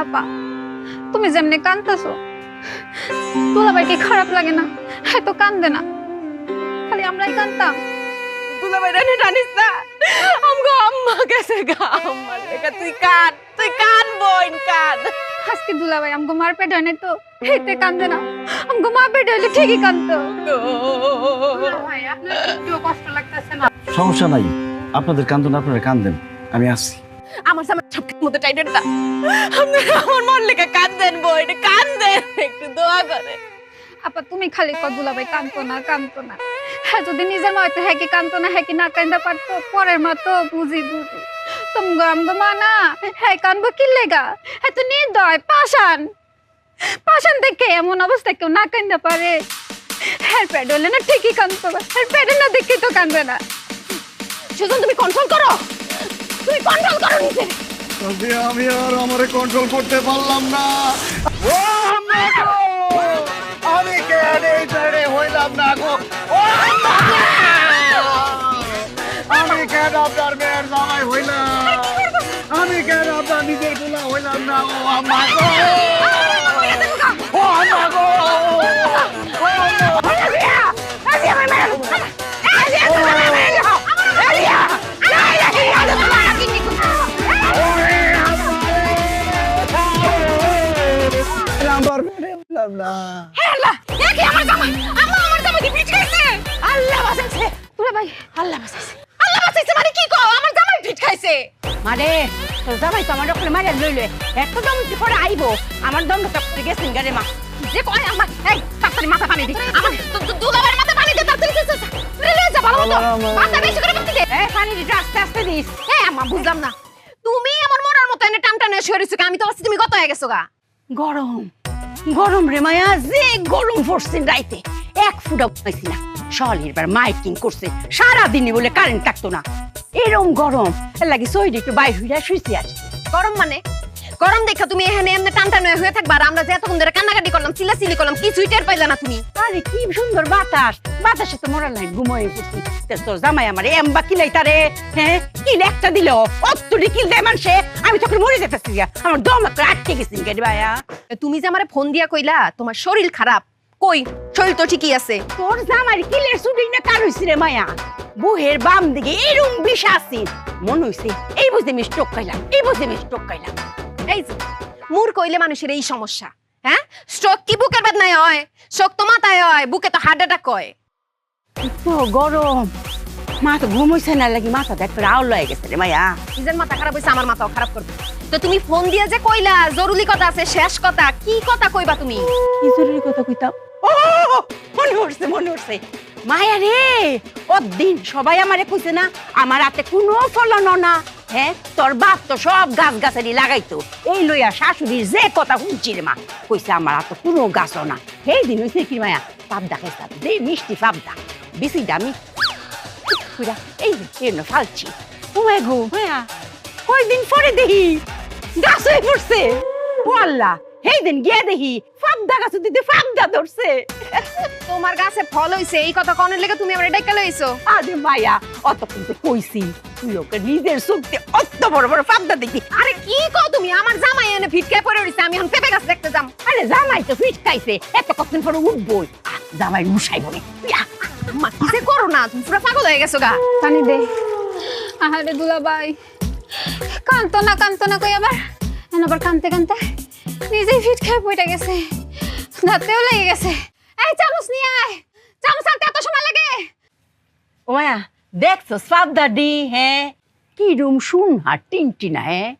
আপা তুমি যেমনি কান্দতেছো দুলাভাই কি খারাপ লাগে না? হ্যাঁ তো কান্দে না, খালি আমরাই কান্দতাম। দুলাভাই রানি টানিস না, আমগো আম্মা গেছে গা, আম্মা লেখা তুই কান বোন কান। আজকে দুলাভাই আমগো মার পেট হয় নাই তো হেতে কান্দে না, আমগো মা পেট হইলে ঠিকই কান্দতো। ভাই আপনার একটু কষ্ট লাগতেছে না? সমস্যা নাই, আপনাদের কান্দন আপনারা কান্দেন, আমি আসছি। আমার সামনে সবকিছু মতো টাইটের দা, আমার মন লেখা কান্দেন বোন কান্দেন, একটু দোয়া করে। আপা তুমি খালি কর দুলাভাই কান্দতো না। হ্যাঁ যদি নিজের মা হইতো হ্যাঁ কি কান্দতো না, হ্যাঁ কি না কান্দা পারতো? পরের মা তো বুঝি তুমগো আমগো মা না, হ্যাঁ কানবো কি লেগা? হ্যাঁ তো নির্দয় পাষাণ দেখে এমন অবস্থা কেউ না কান্দা পারে? হ্যাঁ পেট হইলে না ঠিকই কান্দতো, হ্যাঁ পেটে না দেখে তো কান্দে না। সুজন তুমি কন্ট্রোল করো নিজে। আমি আর আমারে কন্ট্রোল করতে পারলাম না। আমি কেন এই ছেড়ে হইলাম না গো? আমি কেন আপনার মেয়ের জামাই হইলাম? আমি কেন আপনার নিজের গুলা হইলাম না? ও আম্মা গো, ও আম্মা গো, মানে কি কও আমার জামাই পিঠ খাইছে? মানে তোর জামাই তো আমার ওখানে মারিয়া লইলে একদম পরে আইবো, আমার দম করে গেছেন গারে মা যে কয় আমার এই তাড়াতাড়ি মাথা পানি দি, আমার দুলাভাইয়ের মাথা পানি দে তাড়াতাড়ি রে যা ভালো মতো মাথা বেশি করে পানি দে। এই পানি দি আস্তে দিস। এই আম্মা বুঝলাম না, তুমি আমার মরার মতো এনে টানটানে সরিছো, আমি তো ভাবছি তুমি গত হয়ে গেছো গা। গরম রে মায়া, যে গরম পড়ছেন রাইতে এক ফুটা পাইছি না। শহরের বার মাইকিং করছে সারাদিনই বলে কারেন্ট থাকতো না, এরম গরম লাগি সইডি একটু বাইর হইয়া শুইছি আজ। গরম মানে গরম দেখা তুমি এখানে এমনি টানটানে হয়ে থাকবা, আর আমরা যে এতক্ষণ ধরে কান্নাকাটি করলাম চিল্লাচিল্লি করলাম কিছুই টের পাইলা না তুমি। আরে কি সুন্দর বাতাসে তো মরার নাই ঘুমোয় পড়ছি। তোর জামাই আমার এমবা কিলাই তারে, হ্যাঁ কিল একটা দিল অতটি কিল দেয় মানুষে, আমি তখন মরে যেতেছি, আমার দম একটা আটকে গেছি গেডি ভাইয়া। তুমি যে আমারে ফোন দিয়া কইলা তোমার শরীর খারাপ, কই শরীর তো ঠিকই আছে। তোর জামাই কিলের শুটিং না কার হইছে রে মায়া, বুহের বাম দিকে এরকম বিষ আছে মনে হইছে এই বুঝে আমি স্ট্রোক খাইলাম। এই যে মুর কইলে মানুষের এই সমস্যা, হ্যাঁ স্ট্রোক কি বুকের বেদনায় হয়? স্ট্রোক তো মাথায় হয়, বুকে তো হার্ট অ্যাটাক হয়। তো গরম মা তো ঘুমাইছে না লাগি মাথা দেখ আউল হয়ে গেছে রে মায়া। নিজের মাথা খারাপ হইছে আমার মাথাও খারাপ করবে। তো তুমি ফোন দিয়ে যে কইলা জরুরি কথা আছে, শেষ কথা কি কথা কইবা তুমি? কি জরুরি কথা কইতাম? ও মনে উঠছে মায়া রে, দিন সবাই আমারে কইছে না আমার হাতে কোনো ফলন না, হ্যাঁ তোর বাপ তো সব গাছ গাছালি লাগাইতো, এই লইয়া শাশুড়ির যে কথা শুনছি রে মা, কইছে আমার হাতে কোনো গাছ না। সেই দিন হইছে কি মায়া পাবদা খাইতাম, যে মিষ্টি পাবদা বেশিটা আমি এই যে ফালছি। গো মায়া কয়দিন পরে দেখি গাছ হয়ে পড়ছে, ও আল্লাহ সেই দিন গিয়ে দেখি পাবদা গাছ দিতে পাবদা ধরছে। তোমার গাছে ফল হইছে এই কথা কনের লেগে তুমি আমার ডাইকা লইছো? আরে মায়া অত কিন্তু কইছি তুই ওকে নিজের চোখে অত বড় বড় পাবদা দেখি। আরে কি কও তুমি, আমার জামাই এনে ফিটকায় পড়ে রইছে, আমি এখন পেঁপে গাছ দেখতে যাম। আরে জামাই তো ফিটকাইছে এত কতদিন পরে উঠবই, জামাই উঠাই বলে মা কি যে করো না, তুমি পুরো পাগল হয়ে গেছো গা। পানি দে। আহারে দুলাভাই কান্দতো না কই আবার কানতে নিজেই ফিট খেয়ে পড়ে গেছে, দাঁতেও লেগে গেছে। এই চামচ নিয়ে আয়, চামচ আনতে এত সময় লাগে? ও মায়া দেখছো পাবদা ডি, হ্যাঁ কি রুম শুন টিনটিনা, হ্যাঁ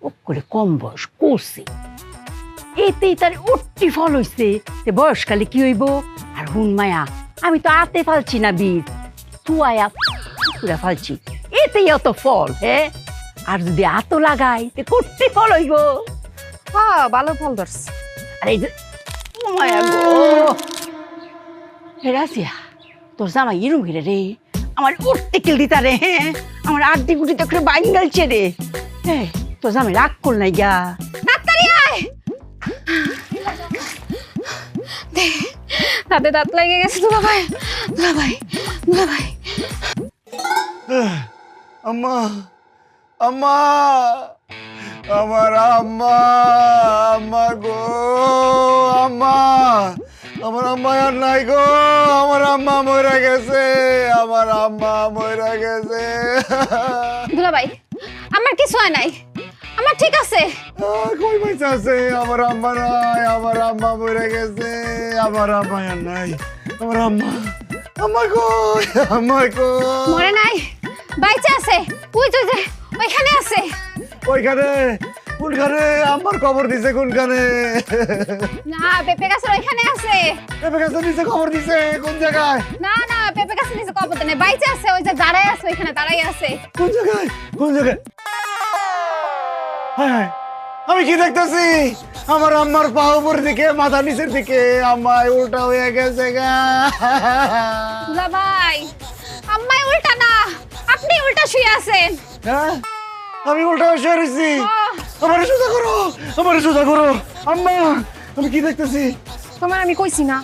ও করে কম বয়স করছে এতেই তার উঠতি ফল হইছে, সে বয়সকালে কি হইব। আর হুন মায়া আমি তো আতে ফালছি না বীজ, তুয়ায়া পুরা ফালছি, এতেই অত ফল, হ্যাঁ আর যদি আতো লাগাই তে করতে ফল হইব। হ্যাঁ ভালো ফল ধরছে। আর এই যে মায়া গো হে রাজিয়া, তোর জামাই ইরুম ঘিরে রে আমার উঠতে কিল দিতা রে, হ্যাঁ আমার আড্ডি গুটি তো করে বাইন গেলছে রে। হ্যাঁ তোর জামাই রাগ কর নাই গা, তাড়াতাড়ি আয়। দাঁতে দাঁত লেগে গেছে দুলাভাই। আম্মা আম্মা আমার আম্মা আর নাই গো, আমার আম্মা মরে গেছে, আমার আম্মা মরে গেছে। দুলাভাই আমার কিছু হয় নাই, আমার ঠিক আছে। কই পয়সা আছে? আমার আম্মা নাই, আমার আম্মা মরে গেছে, আমার আম্মা আর নাই, আমার আম্মা, আম্মা কই, আম্মা কই? মরে নাই, বাইচে আছে, ওই যে ওইখানে আছে। ওইখানে? কোনখানে? আমার কবর দিছে কোনখানে? না পেঁপে গাছের ওইখানে আছে। পেঁপে গাছের নিচে কবর দিছে? কোন জায়গায়? না না পেঁপে গাছের নিচে কবর নেই, বাইচে আছে, ওই যে দাঁড়াই আছে ওইখানে দাঁড়াই আছে। কোন জায়গায়? কোন জায়গায়? হায় হায়, আমি কি দেখতেছি? আমার আম্মার পা উপর দিকে, মাথা নিচের দিকে, আম্মায় উল্টা হয়ে গেছে গা। দুলাভাই আম্মাই উল্টা না, আপনি উল্টা শুয়ে আছেন। হ্যাঁ, আমি উল্টা হয়ে শুয়ে রয়েছি। আহ, আমার সোজা করো, আমার সোজা করো। আম্মা, আমি কি দেখতেছি? তোমার আমি কইছি না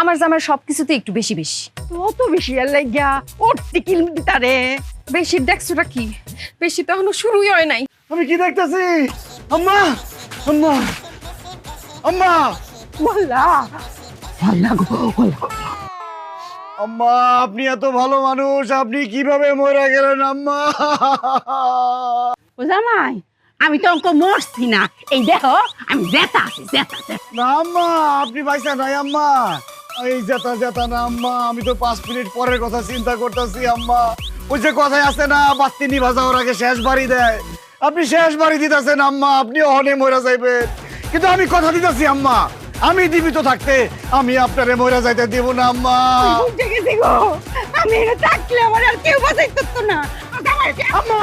আমার জামার সবকিছুতে একটু বেশি বেশি। কত বেশি আর লাগিয়া ওরতে কিল দিতারে। বেশি দেখছোটা কি? বেশি তো এখনো শুরুই হয় নাই। আমি কি দেখতেছি? আম্মা, আম্মা, আম্মা, বললা বললা গো বললা। আম্মা, আপনি এত ভালো মানুষ, আপনি কিভাবে মরে গেলেন আম্মা? ও জামাই আমি তো অঙ্ক মরছি না, এই দেখো আমি জেতা আছি জেতা। না আম্মা, আপনি পাইছেন নাই আম্মা। এই জেতা জেতা না আম্মা, আমি তো 5 মিনিট পরের কথা চিন্তা করতেছি আম্মা। ওই যে কথায় আছে না, বাতি নিভা যাওয়ার আগে শেষ বাড়ি দেয়, আপনি শেষ বাড়ি দিতেছেন আম্মা। আপনি অহনে মরে যাইবেন, কিন্তু আমি কথা দিতেছি আম্মা, আমি জীবিত থাকতে আমি আপনারে মরে যাইতে দিব না আম্মা। বুঝে গেছি গো, আমি এটা থাকলে আমার আর কেউ বাঁচাইতে পারতো না। আম্মা,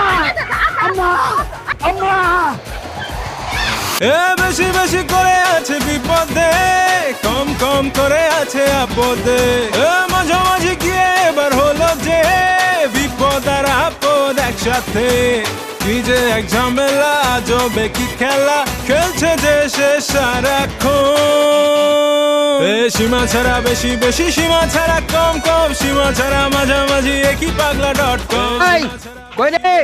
আম্মা, আম্মা। এ বেশি বেশি করে আছে বিপদে, কম কম করে আছে আপদে। এ মাঝামাঝি গিয়ে এবার হলো যে বিপদ আর আপদ একসাথে। কি যে এক ঝামেলা, আজবে কি খেলা খেলছে যে সে সারাক্ষণ। এ সীমা ছাড়া বেশি বেশি, সীমা ছাড়া কম কম, সীমা ছাড়া মাঝামাঝি একই পাগলা .com। কই রে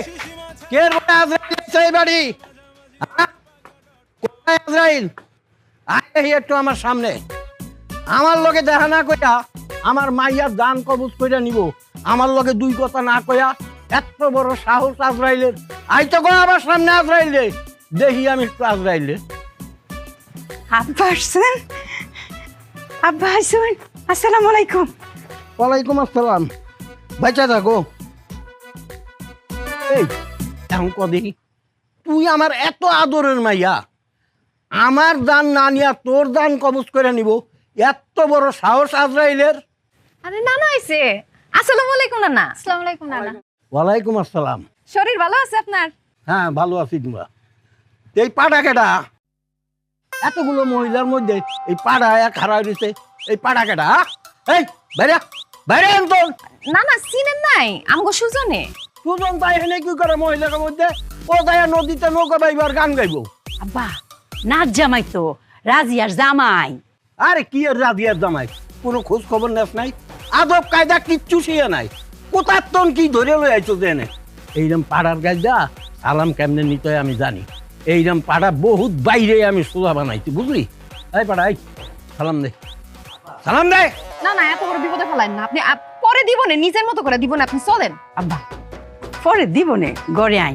কে বলে আজরাইল সেই বাড়ি? কোথায় আজরাইল? আয় একটু আমার সামনে। আমার লগে দেখা না কইয়া আমার মাইয়ার দান কবজ কইরা নিব, আমার লগে দুই কথা না কইয়া এত বড় সাহস আজরাইলের। আইতো কই আমার সামনে আজরাইল রে, দেখি আমি একটু আজরাইল রে। আব্বা আসছেন? আব্বা আসছেন? আসসালামু আলাইকুম। ওয়ালাইকুম আসসালাম। বাচ্চা থাকো। এই এখন কদি তুই আমার এত আদরের মাইয়া, আমার দান না নিয়া তোর দান কবজ করে নিব, এত বড় সাহস আজরাইলের? আরে নানা আইছে। আসসালামু আলাইকুম নানা। আসসালামু আলাইকুম নানা। ওয়ালাইকুম আসসালাম। শরীর ভালো আছে আপনার? হ্যাঁ ভালো আছি। তোমরা এই পাড়া কেডা? এতগুলো মহিলার মধ্যে এই পাড়া এক হারাই রয়েছে, এই পাড়া কেডা? এই বাইরে বাইরে তো নানা চিনেন নাই আমগো সুজনে? সুজন তাই হেনে কি করে মহিলার মধ্যে? ও তাই নদীতে নৌকা বাইবার গান গাইবো। আব্বা নাচ জামাই তো, রাজিয়ার জামাই। আরে কি আর রাধিয়ার জামাই, কোনো খোঁজ খবর নেস নাই, আদব কায়দা কিচ্ছু শিয়ে নাই। কোথার তন কি ধরে লই আইছো জেনে? এইরকম পাড়ার গাইদা সালাম কেমনে নিতে হয় আমি জানি। এইরকম পাড়া বহুত বাইরে আমি সোজা বানাইছি, বুঝলি? এই পাড়া এই সালাম দে, সালাম দে। না না এত বড় বিপদে ফেলাইন না আপনি। পরে দিব না, নিজের মতো করে দিব না, আপনি চলেন। আব্বা পরে দিব নে, গড়ে আই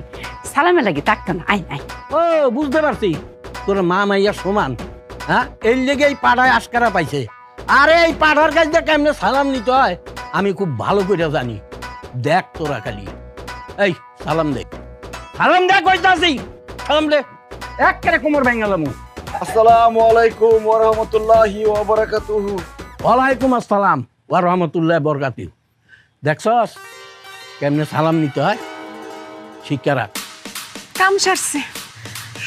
সালামে লাগে তাকতো না। I I. ও বুঝতে পারছি, তোর মা মাইয়া সমান। হ্যাঁ, এর লেগে এই পাড়ায় আশকারা পাইছে। আরে এই পাড়ার গাইদা কেমনে সালাম নিতে হয় আমি খুব ভালো করে জানি। দেখ তোরা খালি, এই সালাম দে, সালাম দে কইতাছি, সালাম দে। একেবারে কোমর ভেঙালাম। আসসালামু আলাইকুম ওয়া রাহমাতুল্লাহি ওয়া বারাকাতুহু। ওয়ালাইকুম আসসালাম ওয়া রাহমাতুল্লাহি ওয়া বারাকাতুহু। দেখছস কেমনে সালাম নিতে হয়? শিক্ষা রাখ। কাম সারছে,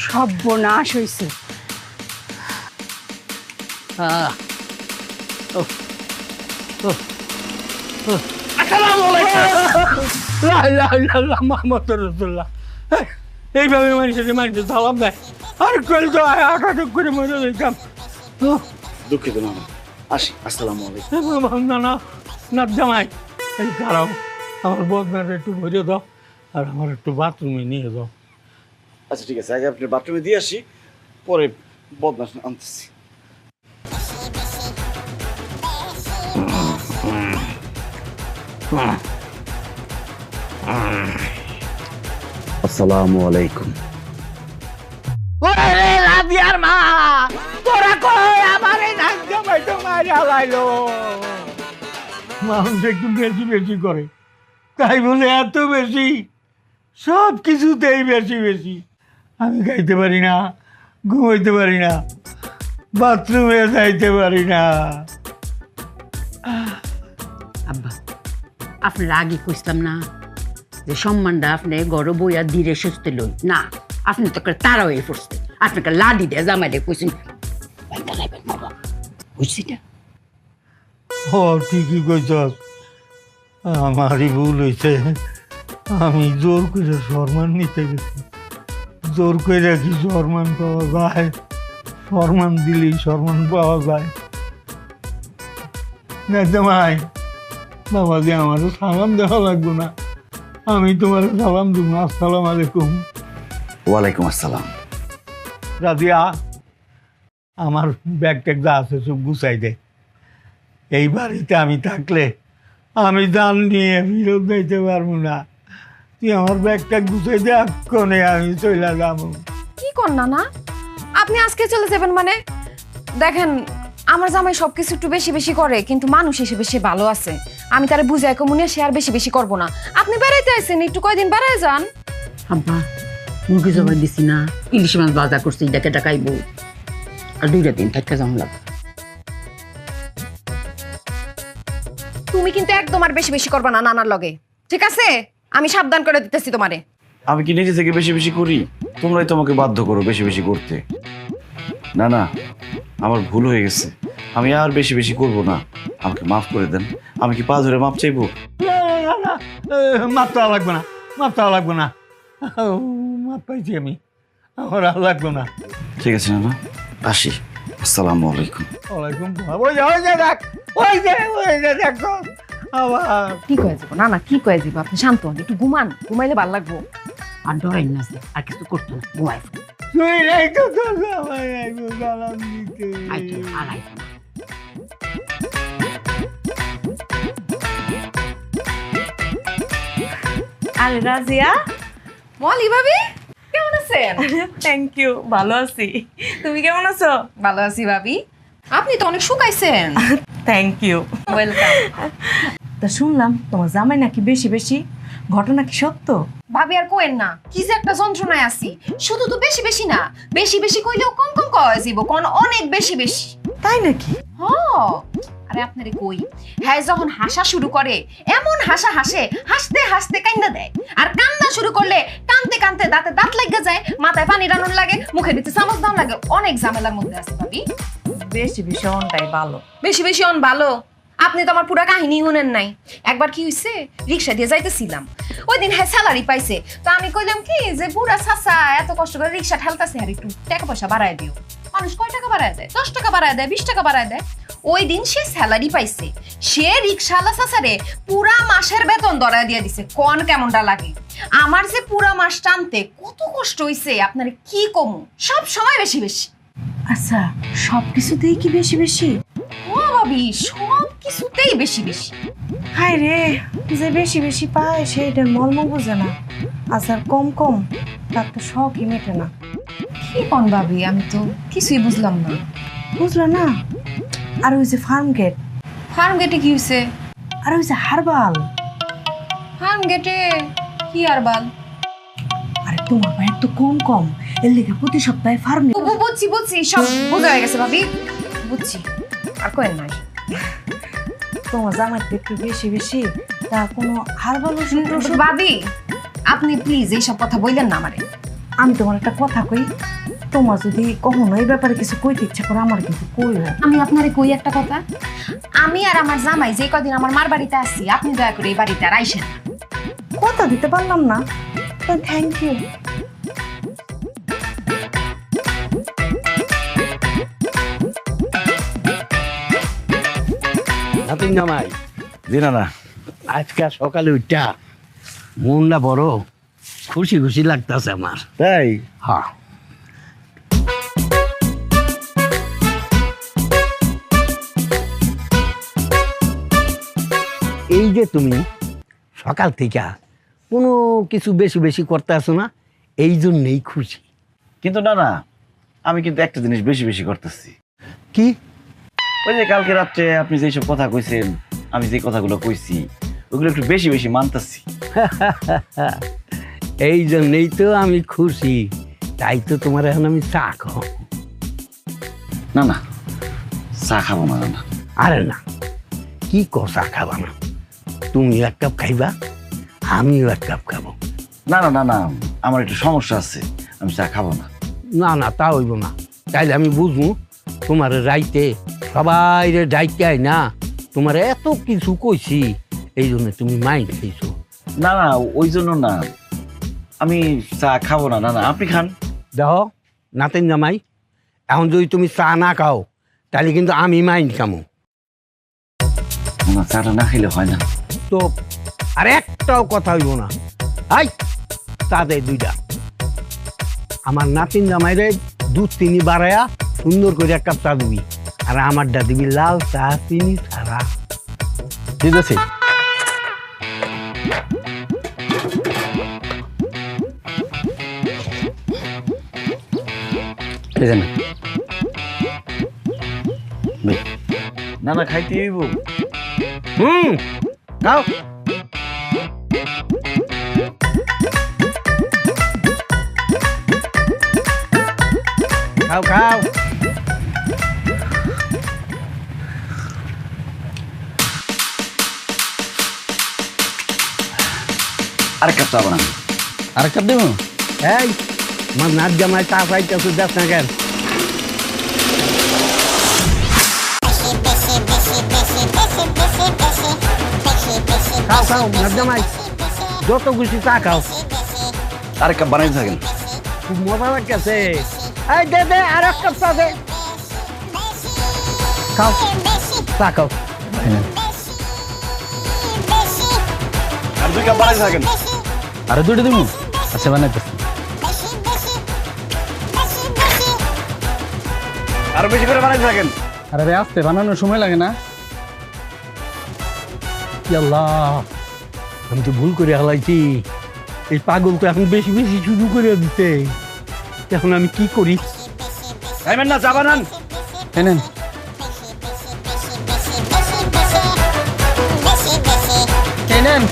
সর্বনাশ হইছে। আসসালামু আলাইকুম মুহাম্মদুর রাসূলুল্লাহ। এইভাবে মানুষের মানুষ সালাম দেয়, আর কল তো আটাটুক করে মরে যেতাম। দুঃখিত না, আসি। আসসালামু আলাইকুম। না না না জামাই, এই দাঁড়াও, আমার বদনাটা একটু ভরে দাও আর আমার একটু বাথরুমে নিয়ে দাও। আচ্ছা ঠিক আছে, আগে আপনি বাথরুমে দিয়ে আসি, পরে বদনা আনতেছি। আসসালামু আলাইকুম। ওরে রাবিয়ার মা, তোরা কই আমারে নাক জামাই তো মারিয়া লাইলো। মানুষ একটু বেশি বেশি করে, তাই বলে এত বেশি, সব কিছুতেই বেশি বেশি। আমি খাইতে পারি না, ঘুমাইতে পারি না, বাথরুমে যাইতে পারি না। আব্বা, আপনার আগে কইছিলাম না যে সম্মানটা আপনি গড় বইয়া ধীরে সুস্থে লই না, আপনি তো তারা হয়ে পড়ছে। আপনাকে লাডি দিয়ে জামাইলে কইছেন বাবা, বুঝছি না? ও ঠিকই কইছস, আমারই ভুল হয়েছে। আমি জোর করে সম্মান নিতে গেছি। জোর করে কি সম্মান পাওয়া যায়? সম্মান দিলেই সম্মান পাওয়া যায়। জামাই বাবা যে আমার সালাম দেওয়া লাগবে না, আমি তোমার সালাম দিব। আসসালাম আলাইকুম। ওয়ালাইকুম আসসালাম। রাজিয়া, আমার ব্যাগ ট্যাগ যা আছে সব গুছাই দে। এই বাড়িতে আমি থাকলে আমি জান নিয়ে ফিরত দিতে পারবো না। তুই আমার ব্যাগ ট্যাগ গুছাই দে, এক্ষণে আমি চলে যাবো। কি কর না আপনি আজকে চলে যাবেন মানে? দেখেন, আমার জামাই সবকিছু একটু বেশি বেশি করে, কিন্তু মানুষ হিসেবে সে ভালো আছে। আমি তারে বুঝাই কমুনে, সে আর বেশি বেশি করবো না। আপনি বেড়াইতে আসেন, একটু কয়দিন বেড়ায় যান। আব্বা, মুরগি জবাই দিছি না, ইলিশ মাছ বাজার করছি, ডেকে ডাকাইবো, আর 2 দিন থাকা যাওয়া লাগবে। তুমি কিন্তু একদম আর বেশি বেশি করবা না নানার লগে, ঠিক আছে? আমি সাবধান করে দিতেছি তোমারে। আমি কি নিজে থেকে বেশি বেশি করি? তোমরাই তোমাকে বাধ্য করো বেশি বেশি করতে। না না, আমার ভুল হয়ে গেছে, আমি আর বেশি বেশি করব না। আমাকে মাফ করে দেন। আমি কি পা ধরে মাপ চাইবো? মাপ চাওয়া লাগবে না, মাপ চাওয়া লাগবে না। মাপ পাইছি আমি, আমার আর লাগবে না। ঠিক আছে না, আসি। আসসালামু আলাইকুম। ওয়ালাইকুম সালাম। ওই যে দেখ, ওই যে দেখ আবার। কি কয়ে যাবো না, কি কয়ে যাবো? আপনি শান্ত হন, একটু ঘুমান, ঘুমাইলে ভালো লাগবো। আর ডরাই না, আর কিছু করতো না, ঘুমাই। তুই নাই তো তোর জামাই আইবো সালাম দিতে। আইতো আর আইতো না। আরে রাজিয়া, মলি ভাবি, কেমন আছেন? থ্যাংক ইউ, ভালো আছি। তুমি কেমন আছো? ভালো আছি ভাবি। আপনি তো অনেক শুকাইছেন। Thank you. ওয়েলকাম। তা শুনলাম তোমার জামাই নাকি বেশি বেশি, ঘটনা কি সত্য? ভাবি আর কোয়েন না, কি যে একটা যন্ত্রণায় আছি। শুধু তো বেশি বেশি না, বেশি বেশি কইলেও কম কম কয় যাইব, কোন অনেক বেশি বেশি। তাই নাকি? হ্যাঁ, আরে আপনারে কই, হ্যাঁ যখন হাসা শুরু করে এমন হাসা হাসে, হাসতে হাসতে কান্দা দেয়। আর কান্দা শুরু করলে কানতে কানতে দাঁতে দাঁত লাগা যায়, মাথায় পানি টানুন লাগে, মুখে দিতে চামচ দাম লাগে। অনেক ঝামেলার মধ্যে আছে ভাবি। বেশি বেশি অনটাই ভালো। বেশি বেশি অন ভালো? আপনি তো আমার পুরা কাহিনী শুনেন নাই। একবার কি হইছে, রিক্সা দিয়ে যাইতেছিলাম, ওই দিন হ্যাঁ স্যালারি পাইছে। তো আমি কইলাম কি যে বুড়া চাচা এত কষ্ট করে রিক্সা ঠেলতেছে, আর একটু টাকা পয়সা বাড়ায় দিও। মানুষ কয় টাকা বাড়ায় দেয়? 10 টাকা বাড়ায় দেয়, 20 টাকা বাড়ায় দেয়। ওই দিন সে স্যালারি পাইছে, সে রিক্সাওয়ালা চাচারে পুরা মাসের বেতন ধরায় দিয়ে দিছে। কোন কেমনটা লাগে? আমার যে পুরা মাস টানতে কত কষ্ট হইছে আপনারে কি কমু। সব সময় বেশি বেশি। আচ্ছা, সব কিছুতেই কি বেশি বেশি? ও ভাবি, সব কিছুতেই বেশি বেশি। হায় রে, যে বেশি বেশি পায় সেইটার মর্ম বোঝে না, আচ্ছা কম কম তার তো শখই মেটে না। কি কোন ভাবি, আমি তো কিছুই বুঝলাম না। বুঝলা না? আর ওই যে ফার্ম গেট, ফার্ম গেটে কি হইছে? আর ওই যে হারবাল। ফার্ম গেটে কি আর বাল? আরে তোমার ভাই তো কম কম, এর লেগে প্রতি সপ্তাহে ফার্মে। বুঝছি বুঝছি, সব বোঝা হয়ে গেছে ভাবি, বুঝছি। আর কোয়েন নাই। তোমার জামাই তো একটু বেশি বেশি, তা কোনো হারবাল ওষুধ টষুধ? ভাবি, আপনি প্লিজ এইসব কথা বললেন না আমারে। আমি তোমার একটা কথা কই, তোমার যদি কখনো এই ব্যাপারে কিছু কইতে ইচ্ছা করে আমার কিন্তু কইও। আমি আপনারে কই একটা কথা, আমি আর আমার জামাই যে কদিন আমার মার বাড়িতে আছি, আপনি দয়া করে এই বাড়িতে আর আইসেন না। কথা দিতে পারলাম না, তো থ্যাংক ইউ। নাতিন জামাই, জি না না, আজকে সকালে উঠা মনটা বড় খুশি খুশি লাগতেছে আমার। তাই? হ্যাঁ, রে তুমি সকাল থেকে কোনো কিছু বেশি বেশি করতে আসো না, এই জন্যেই খুশি। কিন্তু না না, আমি কিন্তু একটা জিনিস বেশি বেশি করতেছি। কি? ওই যে কালকে রাত্রে আপনি যেসব কথা কইছেন, আমি যে কথাগুলো কইছি ওগুলো একটু বেশি বেশি মানতেছি। এই জন্যেই তো আমি খুশি, তাই তো তোমার এখন আমি চা খাও। না না, চা খাবো না না। আরে না, কি চা খাবা না? তুমি এক কাপ খাইবা, আমিও এক কাপ খাবো। না না না না, আমার একটু সমস্যা আছে, আমি চা খাবো না। না না, তা হইব না। তাইলে আমি বুঝবো তোমার রাইতে সবাই ডাইকাই না তোমার এত কিছু কইছি, এই জন্য তুমি মাইন্ড খেয়েছো। না না, ওই জন্য না, আমি চা খাবো না। না না, আপনি খান। দেখো নাতেন জামাই, এখন যদি তুমি চা না খাও তাহলে কিন্তু আমি মাইন্ড খামো। না, চাটা না খেলে হয় না। তো আর একটাও কথা হইব না। আই চা দে দুইটা। আমার নাতিন জামাইরে দুধ চিনি বাড়ায়া সুন্দর করে এক কাপ চা দিবি, আর আমারটা দিবি লাল চা চিনি ছাড়া। ঠিক আছে। না না, খাইতে হইব। খাও। খাও খাও। আরেক কাপ চা বানান। আরেক কাপ দেবো? এই আমার নাচ জামাই চা চাইতেছে, দেখ না কেন? খাও খাও নাচ জামাই, যত খুশি চা খাও। আরেক কাপ বানাইতে থাকেন। খুব মজা লাগতেছে। এই দে দে আর এক কাপ চা দে। খাও চা খাও। আর 2 কাপ বানাইতে থাকেন। আরে দুটো দিব। আচ্ছা বানাইতেছি। আরো বেশি করে বানাইতে থাকেন। আরে ভাই আস্তে, বানানোর সময় লাগে না? আল্লাহ, আমি তো ভুল করে হালাইছি। এই পাগল তো এখন বেশি বেশি শুরু করে দিতে। এখন আমি কি করি? খাইবেন না, চা বানান। এনেন। এনেন।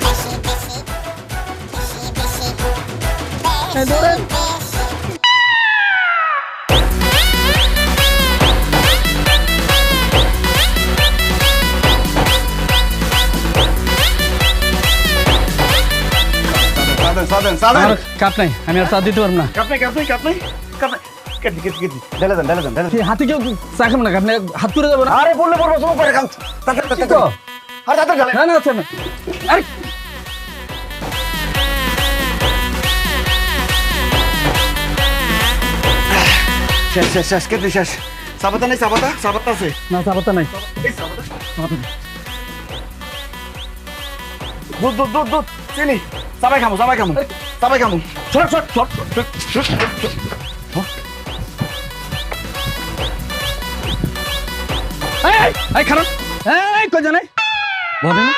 সাদেন সাদেন। আমার কাপ নাই, আমি আর চা দিতে পারবো না। কাপ নাই, কাপ নাই, কাপ নাই, কাপ নাই। কেটে কেটে কেটে ঢেলে দেন, ঢেলে দেন, ঢেলে দেন। হাতে কেউ চা খাবো না, আপনি হাত তুলে যাবো না। আরে বললে বলবো, সব করে খান। কি তো? আর তাতে ঢেলে। না না আচ্ছা না। আরে শেষ শেষ শেষ, কেটে শেষ। সাবাতা নেই, সাবাতা? সাবাতা আছে। না চা পাতা নাই। এই সাবাতা। দুধ দুধ দুধ দুধ, চিনি। সবাই খামো, সবাই খামো, সবাই খামো। ছোট ছোট ছোট ছোট ছোট। এই খারাপ। এই কই জানাই ভবনে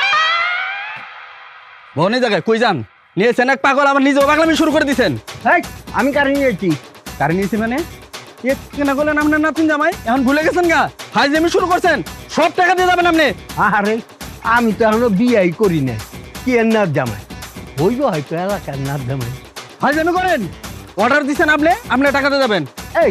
ভবনে জায়গায় কই যান? নিয়েছেন এক পাগল, আবার নিজেও পাগলামি শুরু করে দিচ্ছেন। এই, আমি কারে নিয়ে যাইছি? কারে নিয়েছি মানে? কেনা করলেন আপনার নাতিন জামাই, এখন ভুলে গেছেন গা? হাইজেমি শুরু করছেন, সব টাকা দিয়ে যাবেন আপনি। আরে আমি তো এখনো বিয়াই করি না, কি এর নাচ জামাই হইব হয়তো এলাকার নাচ জামাই। হাইজেমি করেন। অর্ডার দিচ্ছেন আপনি, আপনি টাকা দিয়ে যাবেন। এই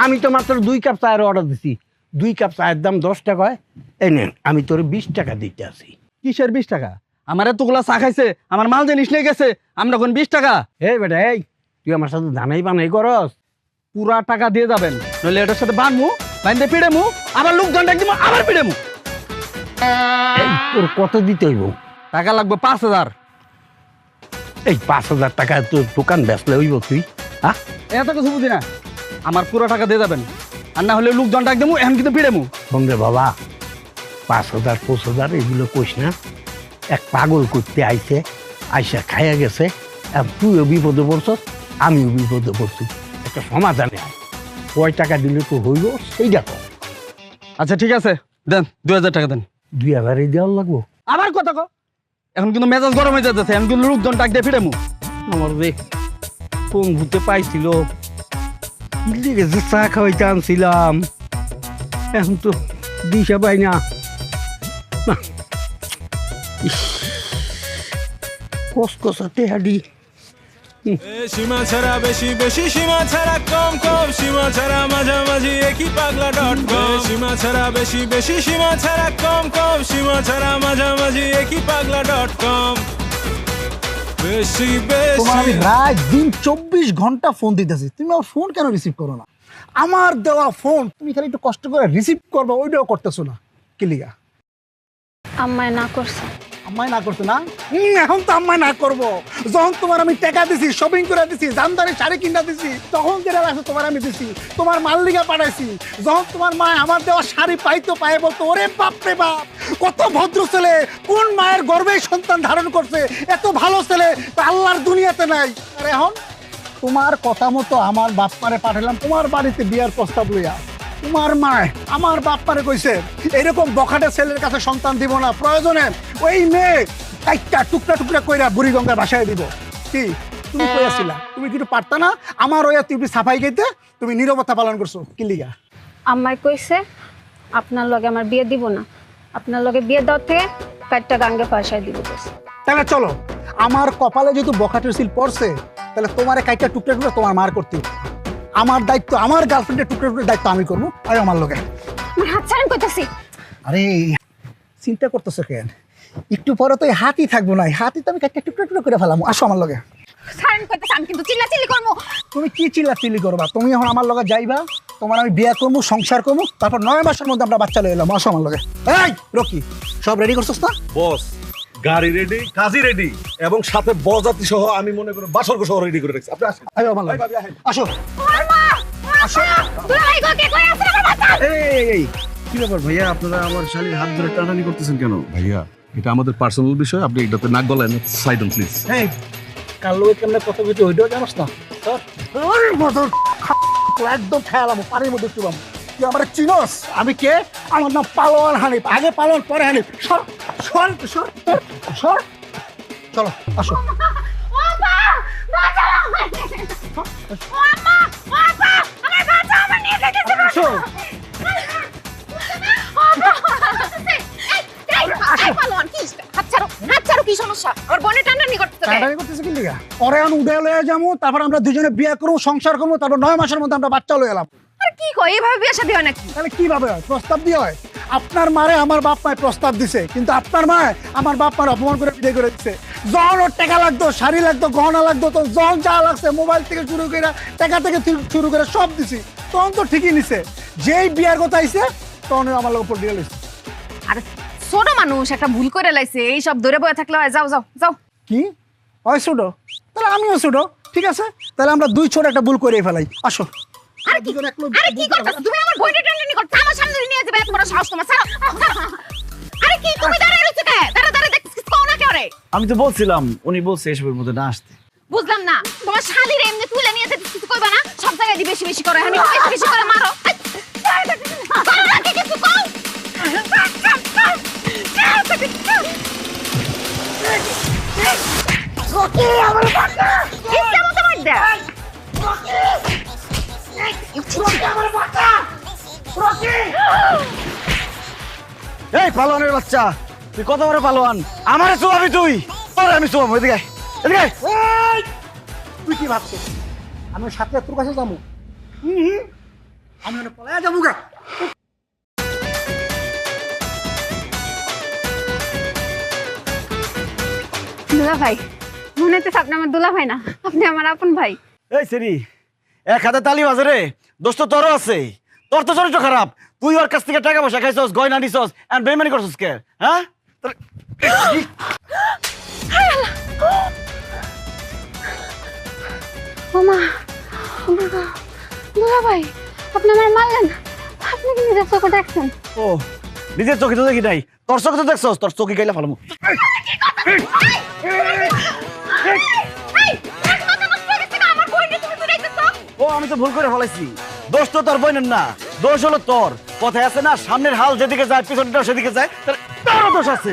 আমি তো মাত্র 2 কাপ চায়ের অর্ডার দিছি। 2 কাপ চায়ের দাম 10 টাকা হয়। এই নেন, আমি তোর 20 টাকা দিতে আছি। কিসের 20 টাকা? আমার এতগুলা চা খাইছে, আমার মাল জিনিস নিয়ে গেছে, আমরা কোন 20 টাকা? এই বেটা, এই তুই আমার সাথে ধানাই বানাই করস? পুরা টাকা দিয়ে যাবেন, নইলে এটার সাথে বানমু, বাইন্দে পিড়েমু, আবার লোকজন ডাক দিমু, আবার পিড়েমু। এই তোর কত দিতে হইব? টাকা লাগবে 5000। এই 5000 টাকা তোর দোকান বেচলে হইব তুই? হ্যাঁ, এত কিছু বুঝি না, আমার পুরো টাকা দিয়ে যাবেন, আর না হলে লোকজন ডাক দিমু, এখন কিন্তু পিড়েমু। সঙ্গে বাবা 5000 5000 এগুলো কইস না। এক পাগল করতে আইছে, আইসা খাইয়া গেছে। আর তুইও বিপদে পড়ছস, আমিও বিপদে পড়ছি। একটা সমাধানে আয়। কয় টাকা দিলে তো হইব সেইটা কর। আচ্ছা ঠিক আছে, দেন 2000 টাকা দেন। 2000 দেওয়ার লাগবো? আবার কত কো? এখন কিন্তু মেজাজ গরম হয়ে যাচ্ছে, এখন কিন্তু লোকজন ডাক দিয়ে ফিরেমু। আমার রে কোন ভূতে পাইছিল, কি লেগে যে চা খাওয়াইতে আনছিলাম, এখন তো দিশা পাই না। না, ইস, কসকসাতে হাডি। সীমা ছাড়া বেশি বেশি, সীমা ছাড়া কম কম, সীমা ছাড়া মাঝামাঝি একই পাগলা .com। সীমা ছাড়া বেশি বেশি, সীমা ছাড়া কম কম, সীমা ছাড়া মাঝামাঝি একই পাগলা .com। বেশি তোমার আমি বেশি রাত দিন 24 ঘন্টা ফোন দিতেছি, তুমি আমার ফোন কেন রিসিভ করো না? আমার দেওয়া ফোন তুমি খালি একটু কষ্ট করে রিসিভ করবা, ওইটাও করতেছো না। কি লিগা? আম্মায় না করছে। আম্মাই না করতে না? এখন তো আম্মাই না করবো। যখন তোমার আমি টাকা দিছি, শপিং করে দিছি, জামদানি শাড়ি কিনা দিছি, তখন যেটা লাগছে তোমার আমি দিছি, তোমার মাল্লিকা পাঠাইছি। যখন তোমার মা আমার দেওয়া শাড়ি পাইতো, পায়ে বলতো ওরে বাপ রে বাপ, কত ভদ্র ছেলে, কোন মায়ের গর্ভে সন্তান ধারণ করছে, এত ভালো ছেলে তো আল্লাহর দুনিয়াতে নাই। আর এখন তোমার কথা মতো আমার বাপ মারে পাঠালাম তোমার বাড়িতে বিয়ার প্রস্তাব লইয়া। তোমার মা আমার বাপ মারে কইছে এরকম বখাটে ছেলের কাছে সন্তান দিব না, প্রয়োজনে ওই মেয়ে একটা টুকরা টুকরা কইরা বুড়িগঙ্গা বাসায় দিব। কি তুমি কইয়াছিলা? তুমি কিন্তু পারতা না আমার ওয়া তুমি সাফাই গাইতে, তুমি নীরবতা পালন করছো। কি লিগা? আম্মাই কইছে আপনার লগে আমার বিয়ে দিব না, আপনার লগে বিয়ে দেওয়ার থেকে কাটটা গাঙ্গে ফাঁসাই দিব কইছে। তাহলে চলো, আমার কপালে যেহেতু বখাটের সিল পড়ছে, তাহলে তোমার কাইটা টুকরা টুকরা তোমার মার করতে হবে। আমার দায়িত্ব, আমার গার্লফ্রেন্ডের টুকরা টুকরা দায়িত্ব আমি করবো। আর আমার লগে আমার হাত ছাড়েন কইতাছি। আরে চিন্তা করতেছো কেন? একটু পরে তো এই হাতই থাকবো না, এই হাতই তো আমি কাইটা টুকরা টুকরা করে ফেলাম। আসো আমার লগে। ছাড়েন কইতাছি, আমি কিন্তু চিল্লাচিল্লি করবো। তুমি কি চিল্লাচিল্লি করবা? তুমি এখন আমার লগে যাইবা, তোমার আমি বিয়ে করবো, সংসার করবো, তারপর 9 মাসের মধ্যে আমরা বাচ্চা লয়ে এলাম। আসো আমার লগে। এই রকি, সব রেডি করছস না? বস গাড়ি রেডি, কাজী রেডি, এবং সাথে বরযাত্রী সহ আমি মনে করি বাসর সহ রেডি করে রাখছি। আপনি আসেন। আইও আমার লগে। আসো আসো। দুলাভাই গো কে কই আছে আমার বাচ্চা? এই কি ব্যাপার ভাইয়া, আপনারা আমার শালীর হাত ধরে টানাটানি করতেছেন কেন? ভাইয়া এটা আমাদের পার্সোনাল বিষয়, আপনি এটাতে নাক গলায় না, সাইড অন প্লিজ। এই কাল লগে কেমনে কথা কইতে ওইটাও জানোস না? ওর মতন একদম খেয়ালাম পানির মধ্যে চুবাম। তুই আমার চিনস? আমি কে? আমার নাম পালোয়ান হানিফ। আগে পালোয়ান পরে হানিফ। সর সর সর সর। চলো আসো। বাবা বাঁচাও আমাকে। বাবা বাবা আমার বাচ্চা আমার নিয়ে যাইতেছে। আসো। কি সমস্যা? ওর বোনে টানানি করতেছে। টানাটানি করতেছে কি লিগা? ওরে এখন উড়ে লয়ে যাবো, তারপর আমরা দুজনে বিয়ে করবো, সংসার করবো, তারপর 9 মাসের মধ্যে আমরা বাচ্চা লয়ে এলাম। আর কি কয়, এইভাবে বিয়ে শাদী হয় নাকি? তাহলে কিভাবে হয়? প্রস্তাব দিয়ে হয়? আপনার মারে আমার বাপ মায় প্রস্তাব দিছে, কিন্তু আপনার মা আমার বাপ মার অপমান করে বিয়ে করে দিচ্ছে। যখন ওর টাকা লাগতো, শাড়ি লাগতো, গহনা লাগতো, তো যখন যা লাগছে মোবাইল থেকে শুরু করে টাকা থেকে শুরু করে সব দিছি, তখন তো ঠিকই নিছে। যেই বিয়ার কথা আইছে তখন আমার লোক উপর দিয়ে লইছে। আর ছোট মানুষ একটা ভুল করে লাইছে, এই সব ধরে বয়ে থাকলে হয়। যাও যাও যাও। কি হয় ছোট? তাহলে আমিও ছোট, ঠিক আছে? তাহলে আমরা দুই ছোট একটা ভুল করে ফেলাই। আসো। আরে কি করতেছ তুমি? আমার বইটা টানানি করতে আমার সামনে নিয়ে যাবে, এত বড় সাহস তোমার? ছাড়ো। আরে কি তুমি দাঁড়ায় রইছো কে? দাঁড়া দেখছিস কোন না করে? আমি তো বলছিলাম, উনি বলছে এসবের মধ্যে না আসতে। বুঝলাম না, তোমার শালীর এমনি তুলে নিয়ে যেতে কিছু কইবা না? সব জায়গায় দি বেশি বেশি করে, আমি বেশি বেশি করে মারো। কিছু কও। ওকে আমার বাচ্চা ইচ্ছা মতো মার দে। এই পালোয়ানের বাচ্চা, তুই কত বড় পালোয়ান? আমারে চুয়াবি তুই? তোরে আমি চুয়াবো। এদিকে এদিকে। এই, তুই কি ভাবছিস আমি সাথে তোর কাছে যাবো? আমি ওখানে পলায়া যাবো গা। দুলাভাই মনে হচ্ছে আপনি আমার দুলাভাই না, আপনি আমার আপন ভাই। এই সেরি, এক হাতে তালি বাজে রে, দোস্ত তোরও আছে। তোর তো চরিত্র খারাপ, তুই ওর কাছ থেকে টাকা পয়সা খাইছস, গয়না নিছস, আর বেইমানি করছস কে? হ্যাঁ ওমা দুলাভাই আপনি আমার মারলেন, আপনি কি নিজের চোখে দেখছেন? ও নিজের চোখে তো দেখি নাই, তোর চোখে তো দেখছস, তোর চোখে গাইলা ফেলামু। ও আমি তো ভুল করে ফেলাইছি, দোষ তো তোর বোনের না, দোষ হলো তোর। কথায় আছে না, সামনের হাল যেদিকে যায় পিছনটা সেদিকে যায়, তারও দোষ আছে।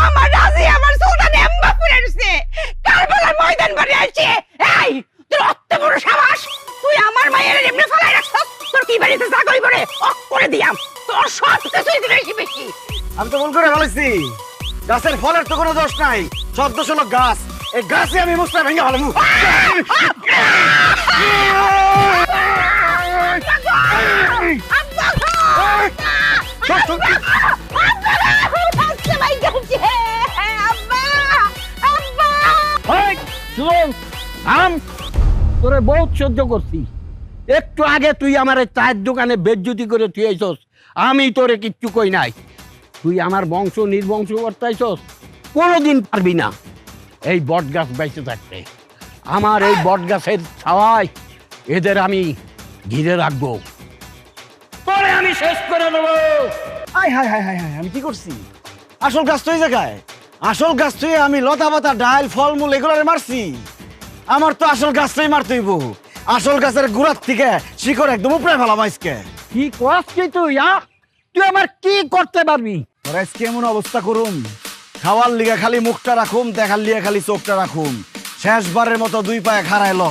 আমার রাজি আমার সুলতান এম্বা পুরে দিছে কারবালার ময়দান বাড়ি আছে। এই তোর অত বড় সাবাস, তুই আমার মায়ের এমনি ফলাই রাখছস। তোর কি বাড়িতে জাগই করে অক করে দিয়াম, তোর সব কিছুই বেশি বেশি। আমি তো ভুল করে ফেলেছি। গাছের ফলের তো কোনো দোষ নাই, সব দোষ হলো গাছ। এই গাছে আমি মুসলা ভেঙে ফেলাবো। তোরে বহুত সহ্য করছি। একটু আগে তুই আমার চায়ের দোকানে বেজ্জতি করে তুই আইছস, আমি তোরে কিচ্ছু কই নাই। তুই আমার বংশ নির্বংশ করতেছস, কোনোদিন পারবি না এই বট গাছ বেঁচে থাকতে। আমার এই বট গাছের ছাওয়ায় এদের আমি ঘিরে রাখবো, তোরে আমি শেষ করে দেবো। High high high high high, আমি কি করছি? আসল গাছ তো এই জায়গায়, আসল গাছ তো আমি লতা পাতা ডাল ফলমূল এগুলোরে মারছি। আমার তো আসল গাছটাই মারতেই বহু। আসল গাছের গোড়ার থেকে শিকড় একদম উপরে ফেলাম আজকে। কি কস কি তুই? তুই আমার কি করতে পারবি? তোর আজকে এমন অবস্থা করুম, খাওয়ার লিগে খালি মুখটা রাখুম, দেখার লিগে খালি চোখটা রাখুম। শেষবারের মতো দুই পায়ে খাড়াইল।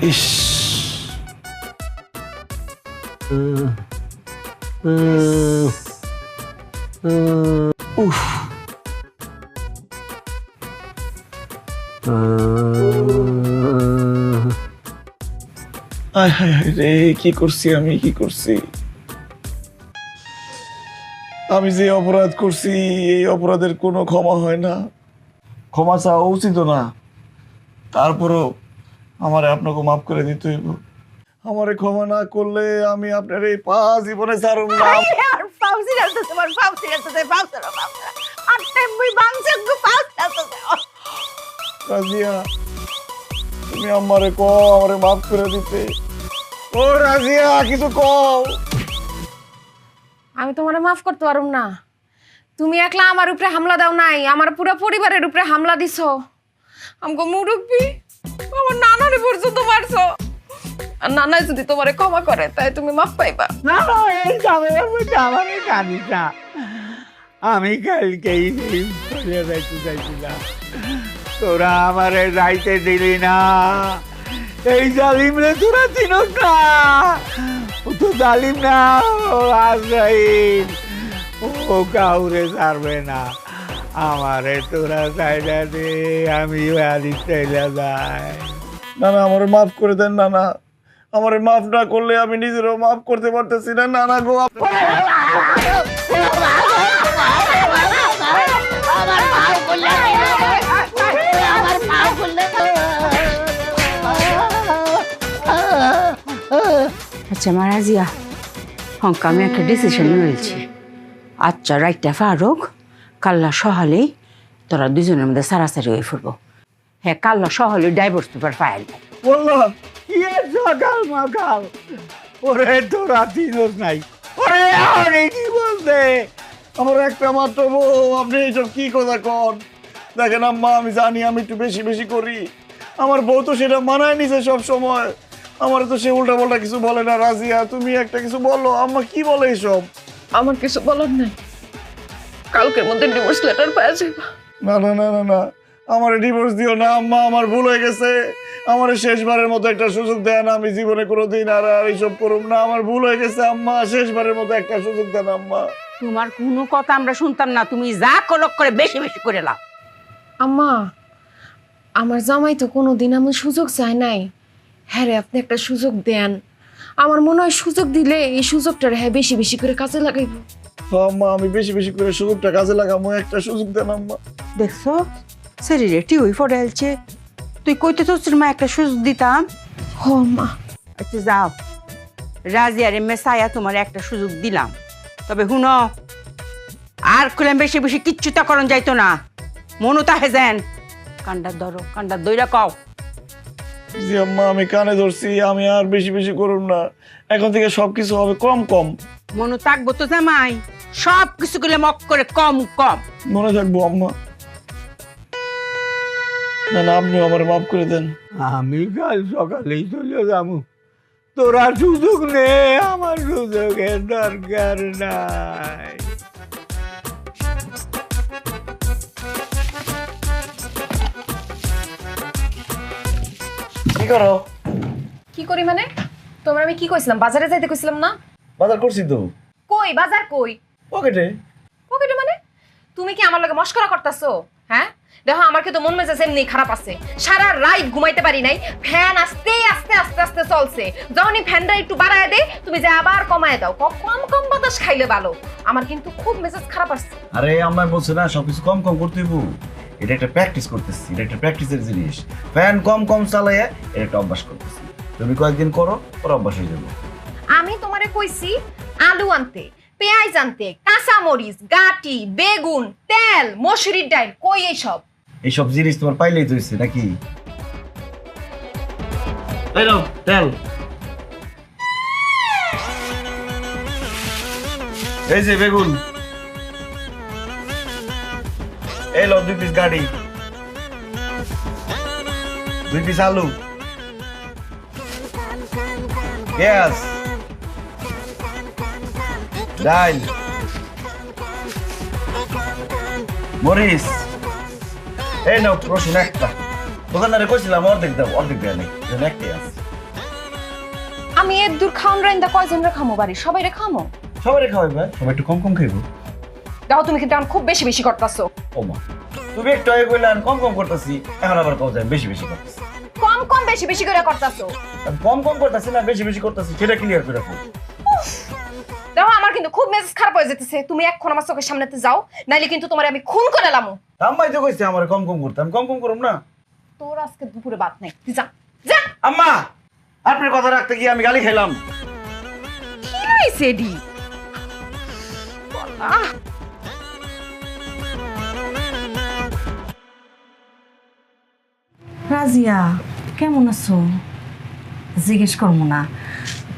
ইস, উফ, হায় হায় হায় রে, কি করছি আমি, কি করছি আমি? যে অপরাধ করছি এই অপরাধের কোনো ক্ষমা হয় না, ক্ষমা চাওয়া উচিত না। তারপরও আমারে আপনাকে মাফ করে দিতে হইব। আমারে ক্ষমা না করলে আমি আপনার এই পা জীবনে ছাড়ব না। আর পাউসি রাখতে তোমার পাউসি রাখতে পাউসি আর তেমনি বাংসে পাউসি রাখতে। রাজিয়া, তুমি আমারে কও আমারে মাফ করে দিতে। ও রাজিয়া, কিছু কও। আমি তোমারে মাফ করতে পারুম না। তুমি একলা আমার উপরে হামলা দাও নাই, আমার পুরো পরিবারের উপরে হামলা দিছো। আমগো মুরব্বি আমার নানারে পর্যন্ত মারছো। আর নানা যদি তোমারে ক্ষমা করে তাই তুমি মাফ পাইবা। না না, এই ঝামেলার মধ্যে আমার কাঁদিস না। আমি কালকেই চলে যাইতে চাইছিলাম, তোরা আমারে যাইতে দিলি না। এই জালিম রে তোরা চিনস না, ও তো জালিম না, ও আজরাইল, ও কাউরে ছাড়বে না। আমারে তোরা চাইলা দে, আমি আলিস চাইলা যাই। নানা আমারে মাফ করে দেন নানা, আমারে মাফ না করলে আমি নিজেরও মাফ করতে পারতেছি না। নানা গো, আচ্ছা মারাজিয়া, হংক আমি একটা ডিসিশন নিয়েছি। আচ্ছা রাইটটা ফারুক, কাল্লা সহালেই তোরা দুজনের মধ্যে সারাসারি হয়ে ফুরবো। হ্যাঁ, কাল্লা সহালে ডাইভোর্স পেপার ফাইল বললো ইয়ে সকাল মাকাল। ওরে তোরা চিনস নাই, ওরে অনেক কি বলতে। আমার একটা মাত্র বউ, আপনি এইসব কি কথা কন? দেখেন আম্মা, আমি জানি আমি একটু বেশি বেশি করি। আমার বউ তো সেটা মানায় নিছে সব সময়, আমার তো সে উল্টা পাল্টা কিছু বলে না। রাজিয়া, তুমি একটা কিছু বলো। আম্মা কি বলে এইসব? আমার কিছু বলার নাই, কালকের মধ্যে ডিভোর্স লেটার পাওয়া যাবে। না না না না না, আমার ডিভোর্স দিও না আম্মা, আমার ভুল হয়ে গেছে। আমার শেষবারের মতো একটা সুযোগ দেন, আমি জীবনে কোনোদিন আর এইসব করুম না। আমার ভুল হয়ে গেছে আম্মা, শেষবারের মতো একটা সুযোগ দেন আম্মা। তোমার কোনো কথা আমরা শুনতাম না, তুমি যা কলক করে বেশি বেশি করে লাও। আম্মা, আমার জামাই তো কোনোদিন এমন সুযোগ চায় নাই। হ্যাঁ রে, আপনি একটা সুযোগ দেন। আমার মনে হয় সুযোগ দিলে এই সুযোগটা হ্যাঁ বেশি বেশি করে কাজে লাগাইব। আম্মা, আমি বেশি বেশি করে সুযোগটা কাজে লাগাবো, একটা সুযোগ দেন আম্মা। দেখছো শরীরে টিউই ফোটাইছে, তুই কইতে তোর মা একটা সুযোগ দিতাম। ও মা, আচ্ছা যাও, রাজিয়ারে মেসায়া তোমার একটা সুযোগ দিলাম, তবে হুনো আর খুলেন বেশি বেশি কিচ্ছু তা করন যাইতো না, মনু তাহে যেন কান্ডার ধরো, কান্ডার দইরা কও। জি আম্মা, আমি কানে ধরছি, আমি আর বেশি বেশি করুম না, এখন থেকে সবকিছু হবে কম কম। মনু থাকবো তো জামাই, সব কিছু গুলো মক করে কম কম মনে থাকবো আম্মা। না না, আপনি আমার মাফ করে দেন। আমি কাল সকালেই চলে যাবো, তোরা সুযোগ নে, আমার সুযোগের দরকার নাই। কি করো? কি করি মানে? তোমরা আমি কি কইছিলাম? বাজারে যাইতে কইছিলাম না? বাজার করছি তো। কই বাজার কই? পকেটে। পকেটে মানে? তুমি কি আমার লগে মস্করা করতাছো? হ্যাঁ, দেখো আমার কিন্তু মন মেজাজ এমনি খারাপ আছে, সারা রাত ঘুমাইতে পারি নাই, ফ্যান আস্তে আস্তে আস্তে আস্তে চলছে, যখনই ফ্যানটা একটু বাড়ায় দেয় তুমি যে আবার কমায় দাও, কম কম বাতাস খাইলে ভালো। আমার কিন্তু খুব মেজাজ খারাপ আছে। আরে আম্মা বলছে না সবকিছু কম কম করতে হইব, এটা একটা প্র্যাকটিস করতেছি, এটা একটা প্র্যাকটিসের জিনিস। ফ্যান কম কম চালাইয়া এটা একটা অভ্যাস করতেছি, তুমি কয়েকদিন করো পরে অভ্যাস হয়ে যাবে। আমি তোমারে কইছি আলু আনতে, পেঁয়াজ আনতে, কাঁচা মরিচ, গাটি, বেগুন, তেল, মসুরির ডাল, কই এইসব? এইসব জিনিস তোমার পাইলেই তো হইছে নাকি? এই নাও তেল, এই যে বেগুন, এই লো 2 পিস গাড়ি, 2 পিস আলু, গ্যাস, ডাল, মরিচ, এই নাও রসুন একটা। দোকানদারে কইছিলাম অর্ধেক দাও, অর্ধেক দেয় নাই, একটাই আছে। আমি এর দূর খাওন রাইন্দা কয়জনরে খামো বাড়ি? সবাইরে খামো? সবাই খাওয়াইবে, সবাই একটু কম কম খাইবো। দেখো তুমি কিন্তু এখন খুব বেশি বেশি করতেছো। ও মা, তুমি একটু আগে কইলেন কম কম করতেছি, এখন আবার কম যায় বেশি বেশি করতেছি। কম কম বেশি বেশি করে করতেছো। আমি কম কম করতেছি না বেশি বেশি করতেছি, সেটা ক্লিয়ার করে রাখো। দেখো আমার কিন্তু খুব মেজাজ খারাপ হয়ে যেতেছে, তুমি এখন আমার চোখের সামনেতে যাও, নাইলে কিন্তু তোমারে আমি খুন করে লামু। আম্মাই তো কইছে আমার কম কম করতে, আমি কম কম করুম না। তোর আজকে দুপুরে বাত নাই, তুই যা যা। আম্মা, আপনার কথা রাখতে গিয়ে আমি গালি খাইলাম। কি হইছে এডি? রাজিয়া কেমন আছো? জিজ্ঞেস করবো না,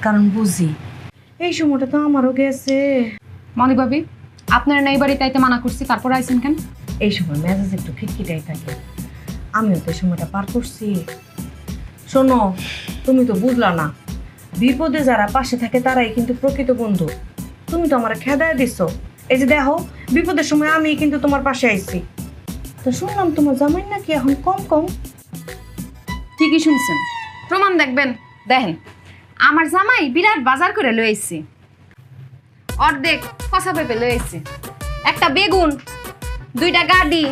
কারণ বুঝি এই সময়টা তো আমারও গেছে। মনি ভাবি, আপনার নাই বাড়ি তাইতে মানা করছি, তারপর আইছেন কেন? এই সময় মেজাজ একটু খিটখিটাই থাকে, আমিও তো এই সময়টা পার করছি। শোনো, তুমি তো বুঝলা না, বিপদে যারা পাশে থাকে তারাই কিন্তু প্রকৃত বন্ধু। তুমি তো আমার খেদায় দিছো, এই যে দেখো বিপদের সময় আমি কিন্তু তোমার পাশে আইছি। তো শুনলাম তোমার জামাই নাকি এখন কম কম। ঠিকই শুনছেন, প্রমাণ দেখবেন। দেখেন আমার জামাই বিরাট বাজার করে লয়ে আইছে, অর্ধেক কষা পেঁপে লয়ে আইছে, একটা বেগুন, 2টা গাডি,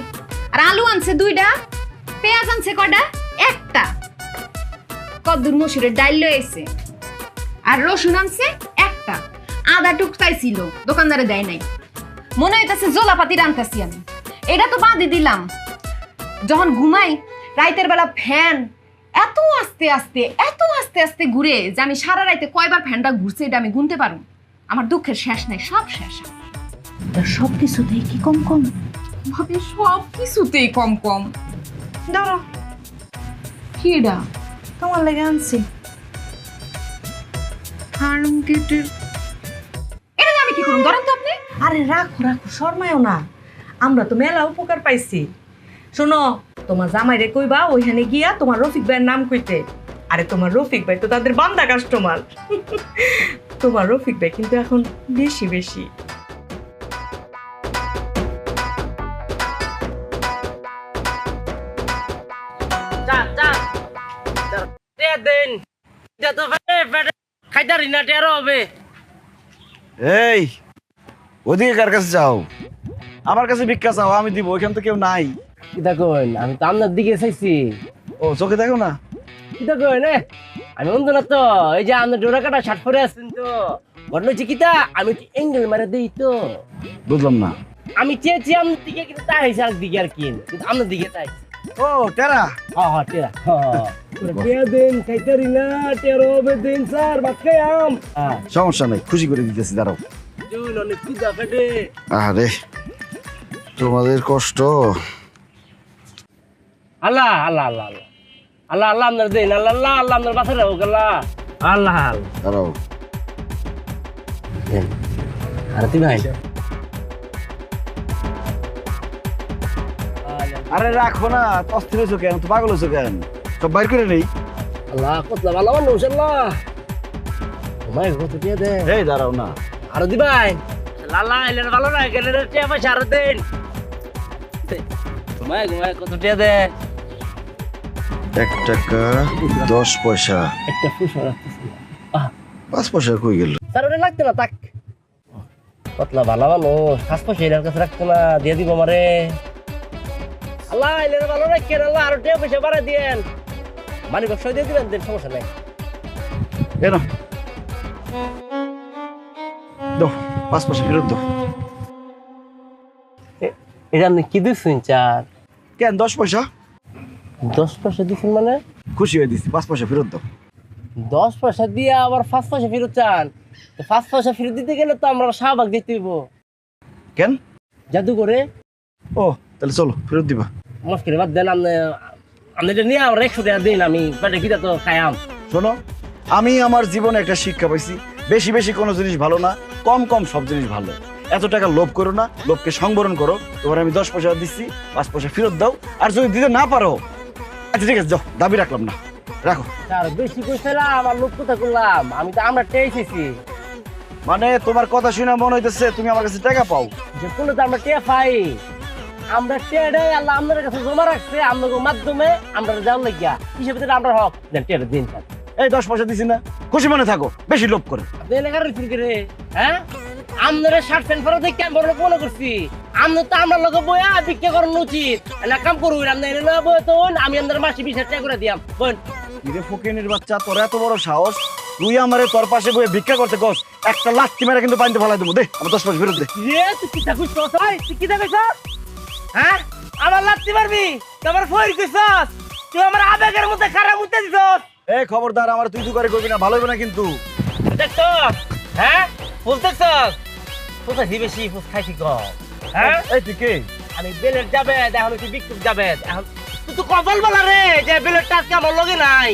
আর আলু আনছে 2টা, পেঁয়াজ আনছে কয়টা? একটা, কদ্দুর মসুরের ডাল লয়ে আইছে, আর রসুন আনছে একটা, আদা টুকটাই ছিল, দোকানদারে দেয় নাই। মনে হইতাছে জোলাপাতি রান্তাছি আমি। এটা তো বাদই দিলাম, যখন ঘুমাই রাইতের বেলা ফ্যান এত আস্তে আস্তে এত আস্তে আস্তে ঘুরে যে আমি সারা রাইতে কয়বার ফ্যানটা ঘুরছে এটা আমি গুনতে পারবো। আমার দুঃখের শেষ নাই, সব শেষ। সব কিছুতেই কি কম কম? ভাবে সব কিছুতেই কম কম। ধরো কি এটা? তোমার লেগে আনছি। এটা আমি কি করুন? ধরেন তো আপনি। আরে রাখো রাখো, শর্মায়ও না, আমরা তো মেলা উপকার পাইছি। শোনো, তোমার জামাইরে কইবা ওইখানে গিয়া তোমার রফিক ভাইয়ের নাম কইতে। আরে তোমার রফিক ভাই তো তাদের বান্দা কাস্টমার। তোমার রফিক ভাই কিন্তু এখন বেশি বেশি। এই ওদিকে কার কাছে যাও? আমার কাছে ভিক্ষা চাও, আমি দিব, ওইখান তো কেউ নাই। কি দেখুন, আমি তো আপনার দিকে চাইছি। ও চোখে দেখো না? কি দেখুন, আমি অন্ধ না তো, এই যে আপনার ডোরা কাটা শার্ট পরে আসছেন তো, ঘটনা হচ্ছে কিতা, আমি একটু এঙ্গেল মারে দিই তো। বুঝলাম না। আমি চেয়েছি আপনার দিকে কিন্তু তাই হয়েছে আর দিকে আর কি কিন্তু আপনার দিকে তাই ও টেরা হ্যাঁ টেরা টিয়া দেন খাইতারি না টেরো হবে দেন স্যার ভাত খাই আম সমস্যা নাই, খুশি করে দিতেছি, দাঁড়াও। অনেক খিদা পেটে আরে তোমাদের কষ্ট। আল্লাহ আল্লাহ আল্লাহ আল্লাহ আল্লাহ আল্লাহ আপনার দেন আল্লাহ আল্লাহ আল্লাহ আপনার বাসা রাখুক আল্লাহ আল্লাহ আল্লাহ দাঁড়াও। আরতি ভাই আরে রাখো না, অস্থির হয়েছো কেন, তো পাগল হয়েছো কেন, সব বাইর করে নেই। আল্লাহ কত ভালো মানুষ আল্লাহ তোমায় কত টিয়া দেন এই দাঁড়াও না, আরতি ভাই লালা এলেন ভালো না গেলেন টিয়া পয়সা আরো দেন তোমায় কত টিয়া দেন 1 টাকা 10 পয়সা, একটা ফুসো রাখতেছি 5 পয়সা কই গেল? স্যার ওটা লাগতো না তাক কতলা ভালো মানুষ 5 পয়সা এর কাছে রাখতো না দিয়ে দিব আমারে আল্লাহ এলেন ভালো রাখেন আল্লাহ আরো টিয়া পয়সা বাড়া দিয়েন মানে ব্যবসা দিয়ে দিবেন দেন সমস্যা নাই এ না দাও, 5 পয়সা ফেরত দাও। এটা আপনি কি দিচ্ছেন চার কেন 10 পয়সা? 10 পয়সা দিচ্ছেন মানে খুশি হয়ে দিছি, 5 পয়সা ফেরত দাও। 10 পয়সা দিয়ে আবার 5 পয়সা ফেরত চান 5 পয়সা ফেরত দিতে গেলে তো আমরা শাহবাগ দিতে হইব কেন? জাদু করে ও তাহলে চলো ফেরত দিবা। মুশকিল বাদ দেন আপনি এটা নিয়ে আমার 100 টাকা দিন আমি পেটে খিদা তো খাইয়াম শোনো, আমি আমার জীবনে একটা শিক্ষা পাইছি, বেশি বেশি কোনো জিনিস ভালো না, কম কম সব জিনিস ভালো। এত টাকা লোভ করো না, লোভকে সংবরণ করো। তোমার আমি 10 পয়সা দিচ্ছি, 5 পয়সা ফেরত দাও। আর যদি দিতে না পারো, আচ্ছা ঠিক আছে, যাও, দাবি রাখলাম না, রাখো। আর বেশি কইছিলাম আমার লোক কথা করলাম আমি তো আমরা টেয়েছি মানে তোমার কথা শুনে মনে হইতেছে তুমি আমার কাছে টাকা পাও। যে কোনো তো আমরা টেয়া পাই আমরা টেয়াটাই আল্লাহ আপনার কাছে জমা রাখছে আপনাদের মাধ্যমে আমরা যাওয়ার লাগিয়া হিসেবে আমরা হক দেন টেয়াটা দিন স্যার এই 10 পয়সা দিছি না, খুশি মনে থাকো, বেশি লোভ করে। আপনি এলাকার ফিরে হ্যাঁ আপনারা শার্ট প্যান্ট পরে দেখে আমি বড় মনে করছি আমরা তো আমরা লোক বইয়া ভিক্ষা করানো উচিত না কাম করবো আপনি এনে না বই তো আমি আপনার মাসে 20,000 টাকা করে দিয়াম বোন কিরে ফকিনের বাচ্চা, তোর এত বড় সাহস, তুই আমারে তোর পাশে বইয়ে ভিক্ষা করতে কস, একটা লাথি মেরে কিন্তু পানিতে ফেলাই দেবো। দে আমার 10 পয়সা ফেরত দে। রে তুই কি থাকুস তুই কি থাকুস হ্যাঁ আমার লাথি মারবি তোমার ফয়ের কইছস তুই আমার আবেগের মধ্যে খারাপ উঠতে দিছস এই খবরদার, আমার তুই করে করবি না, ভালো হবে না কিন্তু। দেখছস হ্যাঁ ফুল দেখছস কোথায় বেশি ফুল খাইছি কম হ্যাঁ এই তুই কে? আমি বেলের যাবে এখন তুই বিক্রি যাবে এখন তুই তো কপাল বলা রে যে বেলের টাকা আমার লগে নাই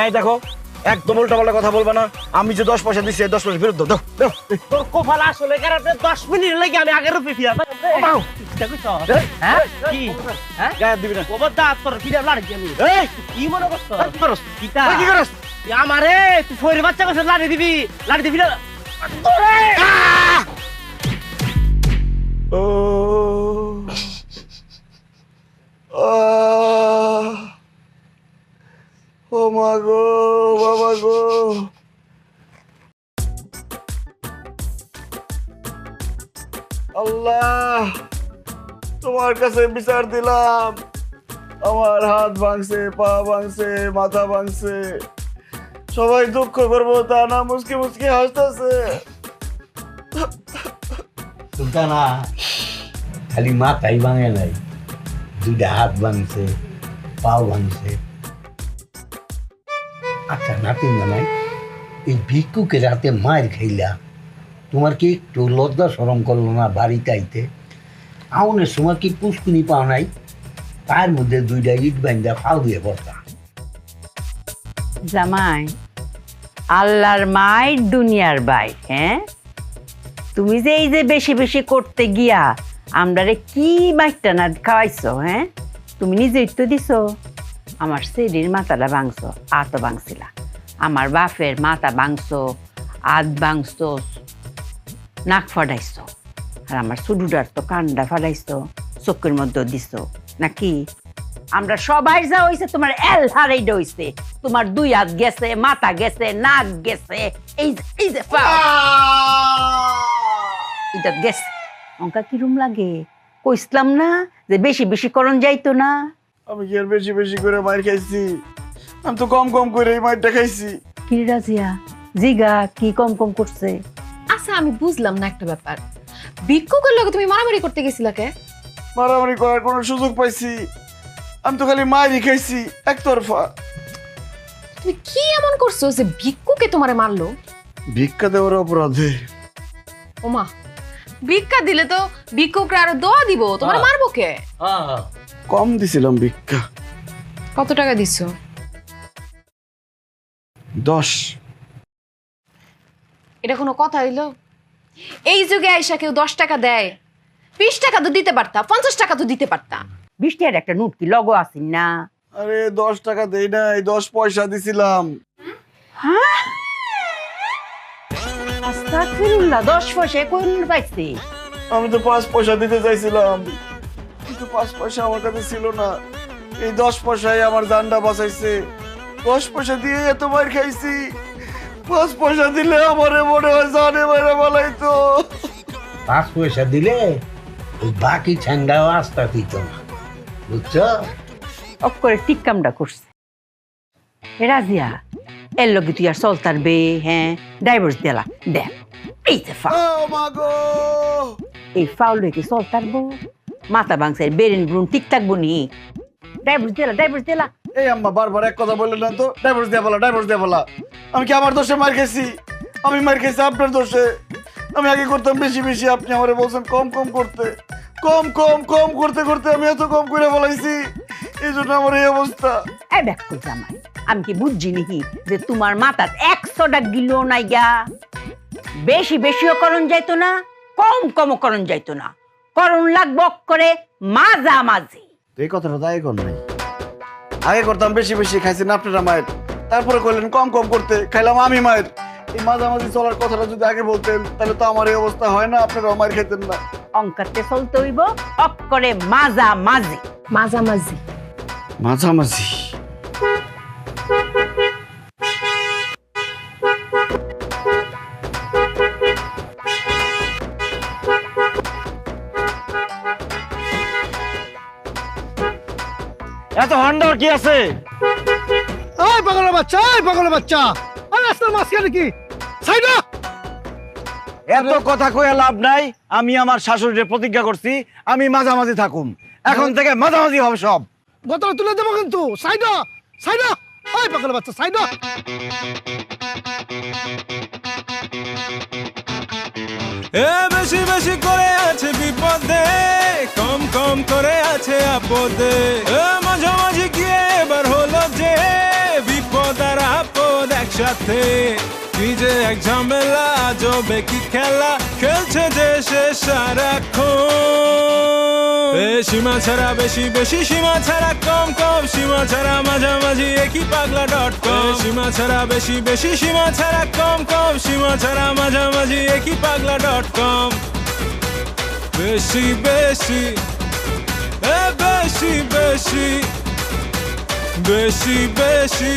এই দেখো, একদম উল্টাপাল্টা কথা বলবা না। আমি যে 10 পয়সা দিচ্ছি, 10 পয়সা ফেরত দাও, দাও দাও। তোর কপাল আসলে কারণে 10 মিনিট লাগে আমি আগের রূপে ফিরা দাও। হ্যাঁ কি হ্যাঁ গায়ে দিবি না। কবরদার তোর ফিরা লাড়ি আমি এই কি মনে করছ কি করস? কিটা কি করস? আমারে তুই ফয়ের বাচ্চা কাছে লাড়ি দিবি না তোরে ও ও মা গো, বাবা গো, আল্লাহ তোমার কাছে বিচার দিলাম। আমার হাত ভাঙছে, পা ভাঙছে, মাথা ভাঙছে, সবাই দুঃখ করবো তা না, মুসকি মুসকি হাসতেছে। না খালি মাথাই ভাঙে নাই, 2টা হাত ভাঙছে, পাও ভাঙছে। আচ্ছা নাতিন নাই, এই ভিক্ষুকে রাতে মায়ের খাইলা, তোমার কি একটু লজ্জা শরম করলো না বাড়িতে আইতে? আউনের সময় কি পুষ্কুনি পাও নাই? তার মধ্যে 2টা ইট বান্ধা ফাল দিয়ে বসা। জামাই আল্লাহর মায়ের দুনিয়ার বাই হ্যাঁ তুমি যে এই যে বেশি বেশি করতে গিয়া আমরারে কি মাইটা না খাওয়াইছো হ্যাঁ তুমি নিজে তো দিছো আমার সেরির মাথাটা ভাঙছো আত ভাঙছিলা আমার বাপের মাথা ভাঙছো আত ভাঙছো নাক ফাটাইছো আর আমার সুডুডার তো কান্ডা ফাটাইছো চোখের মধ্যে দিছো নাকি আমরা সবাই যা হইছে তোমার এল হারাইডা হইছে তোমার 2 হাত গেছে মাথা গেছে নাক গেছে এই যে এটা গেছে অঙ্কা কিরম লাগে কইসলাম না যে বেশি বেশি করন যাইতো না আমি কি আর বেশি বেশি করে মার খাইছি? আমি তো কম কম করে এই মারটা খাইছি। কি রাজিয়া জিগা কি কম কম করছে আচ্ছা আমি বুঝলাম না একটা ব্যাপার ভিক্ষুকের লগে তুমি মারামারি করতে গেছিলা কে? মারামারি করার কোনো সুযোগ পাইছি? আমি তো খালি মাইরি খাইছি একতরফা। তুমি কি এমন করছো যে ভিক্ষুকে তোমারে মারলো? ভিক্ষা দেওয়ার অপরাধে। ওমা, ভিক্ষা দিলে তো ভিক্ষুকরা আরো দোয়া দিব, তোমারে মারবো কে? কম দিছিলাম ভিক্ষা। কত টাকা দিছো? 10। এটা কোনো কথা হইলো? এই যুগে আইসা কেউ 10 টাকা দেয়? 20 টাকা তো দিতে পারতা, 50 টাকা তো দিতে পারতা। 20 টাকার একটা নোট কি লগো আসিন না? আরে 10 টাকা দেই নাই, 10 পয়সা দিছিলাম। হ্যাঁ, আস্তাগফিরুল্লাহ, 10 পয়সা কোন পাইছে? আমি তো 5 পয়সা দিতে চাইছিলাম, কিন্তু 5 পয়সা আমার কাছে ছিল না। এই 10 পয়সায় আমার জানটা বাঁচাইছে। 10 পয়সা দিয়ে এত মার খাইছি, 5 পয়সা দিলে আমারে মনে হয় জানে মারা বলাইতো। 5 পয়সা দিলে ওই বাকি ঠ্যাংটাও আস্তা দিত না, বুঝছো? অফ করে ঠিক কামটা করছে। এ রাজিয়া, এর লগে তুই আর চলতার বে? হ্যাঁ, ডাইভোর্স দিলা দেখ। এই যে ও মাগো, এই ফাউল রেখে চলতার বউ মাথা ভাঙছে, বেরেন ব্রুন ঠিক থাকবো নি? ডাইভোর্স দিলা, ডাইভোর্স দিলা। এই আম্মা বারবার এক কথা বললেন না তো, ডাইভোর্স দিয়ে বলা, ডাইভোর্স দিয়ে বলা। আমি কি আমার দোষে মার খেয়েছি? আমি মার খেয়েছি আপনার দোষে। আমি আগে করতাম বেশি বেশি, আপনি আমারে বলছেন কম কম করতে। কম কম কম করতে করতে আমি এত কম করে বলাইছি, এই জন্য আমার এই অবস্থা। এই দেখো জামাই, আমি কি বুঝছি নাকি যে তোমার মাথাত 100টা গিলো নাই গা? বেশি বেশিও করণ যাইতো না, কম কমও করণ যাইতো না, করণ লাগবো করে মাঝামাঝি। এই কথাটা তো আগে কর নাই। আগে করতাম বেশি বেশি, খাইছেন আপনারা মায়ের, তারপরে করলেন কম কম করতে, খাইলাম আমি মায়ের। এই মাঝামাঝি চলার কথাটা যদি আগে বলতেন তাহলে তো আমার এই অবস্থা হয় না, আপনারা মায়ের খাইতেন না। অঙ্কাতে চলতে হইব অক করে মাঝামাঝি। মাঝামাঝি মাঝামাঝি এত হন্ডার কি আছে? এই পাগলের বাচ্চা, এই পাগলের বাচ্চা, আর রাস্তার মাঝখানে কি সাইডা? এত কথা কয়ে লাভ নাই। আমি আমার শাশুড়ির প্রতিজ্ঞা করছি আমি মাঝামাঝি থাকুম, এখন থেকে মাঝামাঝি হবে সব। বোতল তুলে দেবো কিন্তু। সাইডা, সাইডা, এই পাগলের বাচ্চা, সাইডা। এ বেশি বেশি করে আছে বিপদে, কম কম করে আছে আপদে। এ মাঝামাঝি গিয়ে এবার হলো যে বিপদ আর আপদ একসাথে। কি যে এক ঝামেলা, আজবে কি খেলা খেলছে দেশে সারাক্ষণ। সীমা ছাড়া বেশি বেশি, সীমা ছাড়া কম কম, সীমা ছাড়া মাঝামাঝি একই পাগলা.com। সীমা ছাড়া বেশি বেশি, সীমা ছাড়া কম কম, সীমা ছাড়া মাঝামাঝি একই পাগলা.com। বেশি বেশি, বেশি বেশি, বেশি বেশি।